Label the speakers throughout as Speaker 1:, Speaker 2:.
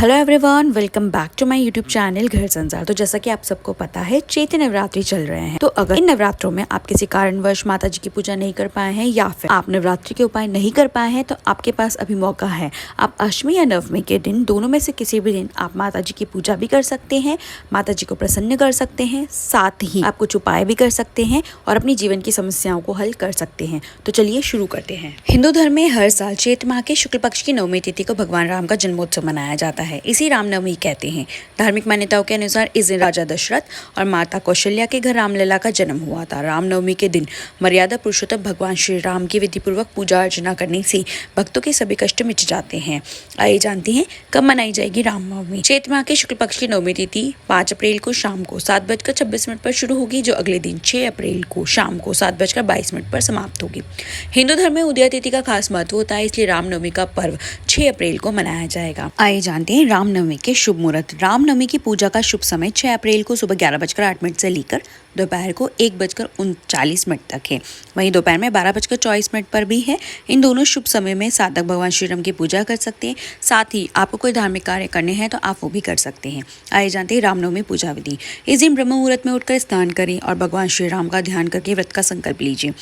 Speaker 1: Hello everyone, welcome back to my YouTube channel Ghar Sansar. तो जैसा कि आप सबको पता है, चैत्र नवरात्रि चल रहे हैं। तो अगर इन नवरात्रों में आप किसी कारणवश माता जी की पूजा नहीं कर पाए हैं या फिर आप नवरात्रि के उपाय नहीं कर पाए हैं, तो आपके पास अभी मौका है। आप अष्टमी या नवमी के दिन दोनों में से किसी भी दिन आप माता जी की पूजा भी कर सकते हैं, माता जी को प्रसन्न कर सकते हैं, साथ ही आप कुछ उपाय भी कर सकते हैं और अपनी जीवन की समस्याओं को हल कर सकते हैं। तो चलिए शुरू करते हैं। हिंदू धर्म में हर साल चैत्र माह के शुक्ल पक्ष की नवमी तिथि को भगवान राम का जन्मोत्सव मनाया जाता है। इसी रामनवमी कहते हैं। धार्मिक मान्यताओं के अनुसार इस दिन राजा दशरथ और माता कौशल्या के घर रामलला का जन्म हुआ था। रामनवमी के दिन मर्यादा पुरुषोत्तम भगवान श्री राम की विधिपूर्वक पूजा अर्चना करने से भक्तों के सभी कष्ट मिट जाते हैं। आइए जानते हैं कब मनाई जाएगी रामनवमी। चैत्र माह के शुक्ल पक्ष की नवमी तिथि 5 अप्रैल को शाम को 7:26 पर शुरू होगी, जो अगले दिन 6 अप्रैल को शाम को 7:22 पर समाप्त होगी। हिंदू धर्म में उदया तिथि का खास महत्व होता है, इसलिए रामनवमी का पर्व 6 अप्रैल को मनाया जाएगा। आइए जानते हैं रामनवमी के शुभ मुहूर्त। रामनवमी की पूजा का शुभ समय 6 अप्रैल को सुबह 11:08 से लेकर दोपहर को 1:39 तक है। वहीं दोपहर में 12:24 पर भी है। इन दोनों शुभ समय में साधक भगवान श्री राम की पूजा कर सकते हैं। साथ ही आपको कोई धार्मिक कार्य करने हैं तो आप वो भी कर सकते हैं। आइए जानते हैं रामनवमी पूजा विधि। इस दिन ब्रह्म मुहूर्त में उठकर स्नान करें और भगवान श्री राम का ध्यान करके व्रत का संकल्प लीजिए।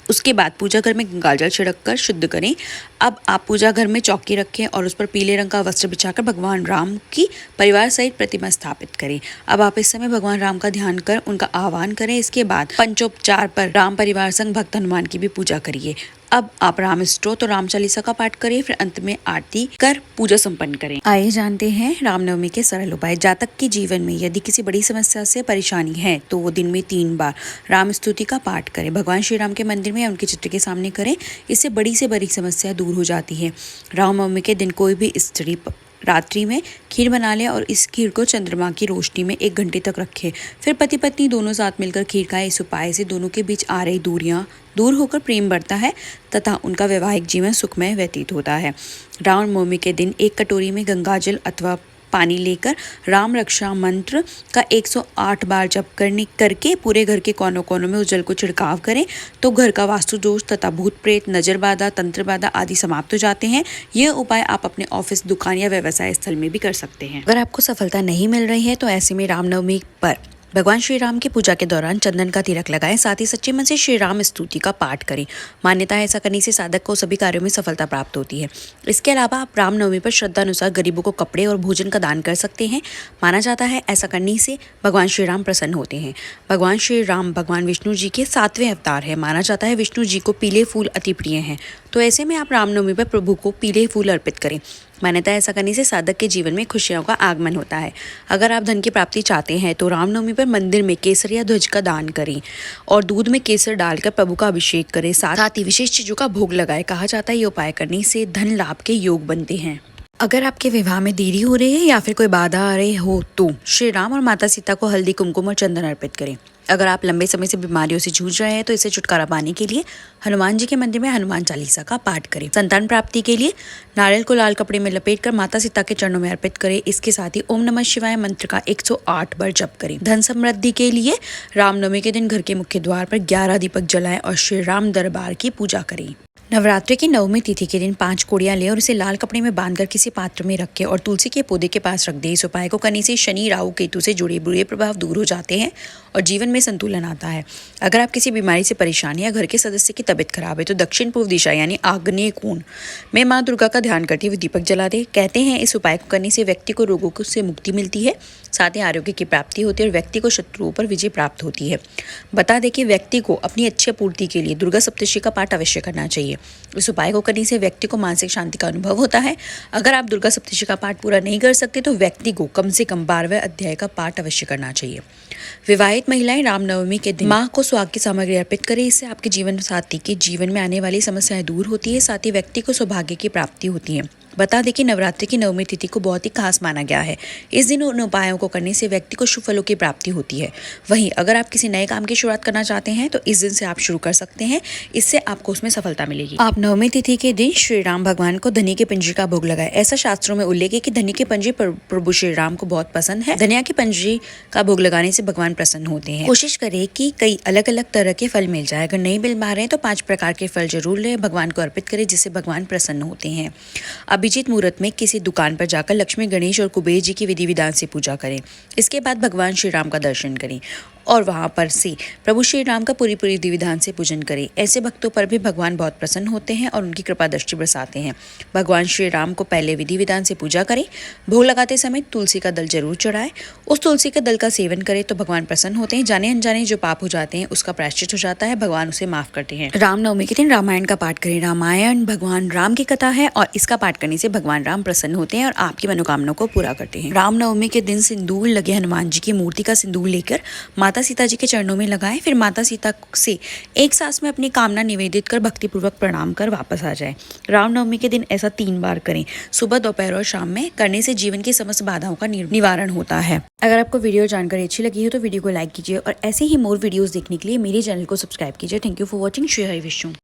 Speaker 1: उसके बाद पूजा घर में गंगाजल छिड़क कर शुद्ध करें। अब आप पूजा घर में चौकी रखें और उस पर पीले रंग का वस्त्र बिछाकर भगवान राम की परिवार सहित प्रतिमा स्थापित करें। अब आप इस समय भगवान राम का ध्यान कर उनका आह्वान करें। इसके बाद पंचोपचार पर राम परिवार संग भक्त हनुमान की भी पूजा करिए। अब आप राम स्तोत्र और राम चालीसा का पाठ करें, फिर अंत में आरती कर पूजा संपन्न करें। आइए जानते हैं रामनवमी के सरल उपाय। जातक के जीवन में यदि किसी बड़ी समस्या से परेशानी है तो वो दिन में 3 बार राम स्तुति का पाठ करें। भगवान श्री राम के मंदिर में या उनके चित्र के सामने करें। इससे बड़ी से बड़ी समस्या दूर हो जाती है। रामनवमी के दिन कोई भी स्त्री रात्रि में खीर बना ले और इस खीर को चंद्रमा की रोशनी में 1 घंटे तक रखे। फिर पति पत्नी दोनों साथ मिलकर खीर खाएं। इस उपाय से दोनों के बीच आ रही दूरियां दूर होकर प्रेम बढ़ता है तथा उनका वैवाहिक जीवन सुखमय व्यतीत होता है। रामनवमी के दिन 1 कटोरी में गंगाजल अथवा पानी लेकर राम रक्षा मंत्र का 108 बार जप करके पूरे घर के कोनों कोनों में उस जल को छिड़काव करें तो घर का वास्तु दोष तथा भूत प्रेत, नजर बाधा, तंत्र बाधा आदि समाप्त हो जाते हैं। यह उपाय आप अपने ऑफिस, दुकान या व्यवसाय स्थल में भी कर सकते हैं। अगर आपको सफलता नहीं मिल रही है तो ऐसे में रामनवमी पर भगवान श्री राम की पूजा के दौरान चंदन का तिलक लगाएं। साथ ही सच्चे मन से श्री राम स्तुति का पाठ करें। मान्यता है ऐसा करने से साधक को सभी कार्यों में सफलता प्राप्त होती है। इसके अलावा आप रामनवमी पर श्रद्धा अनुसार गरीबों को कपड़े और भोजन का दान कर सकते हैं। माना जाता है ऐसा करने से भगवान श्री राम प्रसन्न होते हैं। भगवान श्री राम भगवान विष्णु जी के 7वें अवतार है। माना जाता है विष्णु जी को पीले फूल अति प्रिय हैं, तो ऐसे में आप रामनवमी पर प्रभु को पीले फूल अर्पित करें। मान्यता ऐसा करने से साधक के जीवन में खुशियों का आगमन होता है। अगर आप धन की प्राप्ति चाहते हैं तो रामनवमी पर मंदिर में केसर या ध्वज का दान करें और दूध में केसर डालकर प्रभु का अभिषेक करें। साथ ही विशेष चीजों का भोग लगाएं। कहा जाता है ये उपाय करने से धन लाभ के योग बनते हैं। अगर आपके विवाह में देरी हो रही है या फिर कोई बाधा आ रही हो तो श्री राम और माता सीता को हल्दी, कुमकुम और चंदन अर्पित करें। अगर आप लंबे समय से बीमारियों से जूझ रहे हैं तो इसे छुटकारा पाने के लिए हनुमान जी के मंदिर में हनुमान चालीसा का पाठ करें। संतान प्राप्ति के लिए नारियल को लाल कपड़े में लपेटकर माता सीता के चरणों में अर्पित करें। इसके साथ ही ओम नमः शिवाय मंत्र का 108 बार जप करें। धन समृद्धि के लिए रामनवमी के दिन घर के मुख्य द्वार पर 11 दीपक जलाएं और श्री राम दरबार की पूजा करें। नवरात्रि की नवमी तिथि के दिन 5 कोड़ियां लें और इसे लाल कपड़े में बांधकर किसी पात्र में रखें और तुलसी के पौधे के पास रख दें। इस उपाय को करने से शनि, राहु, केतु से जुड़े बुरे प्रभाव दूर हो जाते हैं और जीवन में संतुलन आता है। अगर आप किसी बीमारी से परेशान है या घर के सदस्य की तबीयत खराब है तो दक्षिण पूर्व दिशा यानी आग्नेय कोण में माँ दुर्गा का ध्यान करते हुए दीपक जला दे। कहते हैं इस उपाय को करने से व्यक्ति को रोगों से मुक्ति मिलती है, साथ ही आरोग्य की प्राप्ति होती है और व्यक्ति को शत्रुओं पर विजय प्राप्त होती है। बता दें कि व्यक्ति को अपनी अच्छी पूर्ति के लिए दुर्गा सप्तशती का पाठ अवश्य करना चाहिए। इस उपाय को करने से व्यक्ति को मानसिक शांति का अनुभव होता है। अगर आप दुर्गा सप्तशती का पाठ पूरा नहीं कर सकते तो व्यक्ति को कम से कम 12वें अध्याय का पाठ अवश्य करना चाहिए। विवाहित महिलाएं रामनवमी के दिन माँ को सुहाग की सामग्री अर्पित करें। इससे आपके जीवन साथी के जीवन में आने वाली समस्याएं दूर होती है, साथ ही व्यक्ति को सौभाग्य की प्राप्ति होती है। बता दें कि नवरात्रि की नवमी तिथि को बहुत ही खास माना गया है। इस दिन उन उपायों को करने से व्यक्ति को शुभ फलों की प्राप्ति होती है। वहीं अगर आप किसी नए काम की शुरुआत करना चाहते हैं तो इस दिन से आप शुरू कर सकते हैं। इससे आपको उसमें सफलता मिलेगी। आप नवमी तिथि के दिन श्री राम भगवान को धनी के पंजरी का भोग लगाए। ऐसा शास्त्रों में उल्लेख है कि धनी के पंजरी प्रभु श्री राम को बहुत पसंद है। धनिया की पंजरी का भोग लगाने से भगवान प्रसन्न होते हैं। कोशिश करें कि कई अलग अलग तरह के फल मिल जाए। अगर नहीं मिल पा रहे हैं तो 5 प्रकार के फल जरूर लें, भगवान को अर्पित करें, जिससे भगवान प्रसन्न होते हैं। अब अभिजीत मुहूर्त में किसी दुकान पर जाकर लक्ष्मी, गणेश और कुबेर जी की विधि विधान से पूजा करें। इसके बाद भगवान श्री राम का दर्शन करें और वहां पर से प्रभु श्री राम का पूरी विधि विधान से पूजन करें। ऐसे भक्तों पर भी भगवान बहुत प्रसन्न होते हैं और उनकी कृपा दृष्टि बरसाते हैं। भगवान श्री राम को पहले विधि विधान से पूजा करें। भोग लगाते समय तुलसी का दल जरूर चढ़ाएं। उस तुलसी के दल का सेवन करें तो भगवान प्रसन्न होते हैं। जाने अनजाने जो पाप हो जाते हैं उसका प्रायश्चित हो जाता है, भगवान उसे माफ करते हैं। रामनवमी के दिन रामायण का पाठ करें। रामायण भगवान राम की कथा है और इसका पाठ करने से भगवान राम प्रसन्न होते हैं और आपकी मनोकामना को पूरा करते हैं। रामनवमी के दिन सिंदूर लगे हनुमान जी की मूर्ति का सिंदूर लेकर माता सीता जी के चरणों में लगाएं। फिर माता सीता से एक सांस में अपनी कामना निवेदित कर भक्तिपूर्वक प्रणाम कर वापस आ जाएं। रामनवमी के दिन ऐसा 3 बार करें। सुबह, दोपहर और शाम में करने से जीवन की समस्त बाधाओं का निवारण होता है। अगर आपको वीडियो जानकारी अच्छी लगी हो तो वीडियो को लाइक कीजिए और ऐसे ही मोर वीडियोस देखने के लिए मेरे चैनल को सब्सक्राइब कीजिए। Thank you for watching. Shri Hari Vishnu.